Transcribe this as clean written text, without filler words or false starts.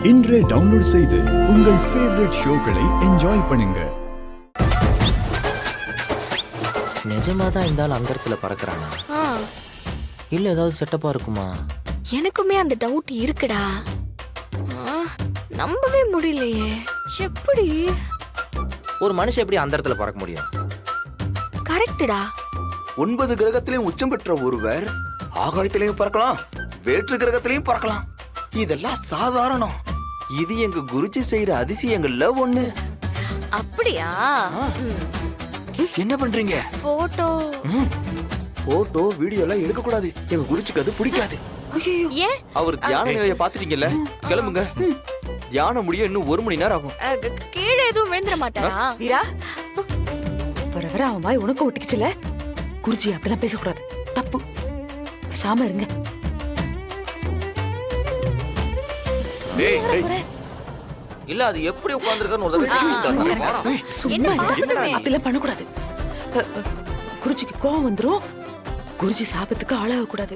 இன்றே டவுன்லோட் செய்து உங்கள் ஃபேவரட் ஷோக்களை என்ஜாய் பண்ணுங்க. நிஜமா தான் இந்த ஆள் அங்கரத்துல பறக்குறானா இல்ல ஏதாவது செட்டப்பா இருக்குமா? எனக்குமே அந்த டவுட் இருக்குடா. நம்பவே முடியலையே. எப்படி ஒரு மனுஷன் எப்படி அந்தரத்துல பறக்க முடியும்? கரெக்ட்டா. 9 கிரகத்திலையும் உச்சம் பெற்ற ஒருவர் ஆகாயத்திலையும் பறக்கலாம், வேற்று கிரகத்திலையும் பறக்கலாம். இதெல்லாம் சாதாரணம். இது எங்க குருஜி செய்யற அதிசயங்கள்ல ஒண்ணு. அப்படியா? என்ன பண்றீங்க? போட்டோ வீடியோ எல்லாம் எடுக்க கூடாது. எங்க குருஜிக்கு அது பிடிக்காது. ஏன்? அவர் தியான நிலையை பாத்துட்டீங்கல்ல, கிளம்புங்க. தியானம் முடிய இன்னும் 1 மணி நேரம் ஆகும். கீழே எதுவும் விழுந்துட மாட்டாரா? வீரா, வர வர அவன் வாய் உனக்கு ஒட்டிக்குச்சுல. குருஜி அப்படிலாம் பேசக்கூடாது, தப்பு. சாம இருங்க. இல்ல அது எப்படி உட்கார்ந்திருக்கான்னு ஒரு தடவை சும்மா அப்படிலாம் பண்ணக்கூடாது. குருஜிக்கு கோவம் வந்துரும். குருஜி சாபத்துக்கு ஆளாக கூடாது.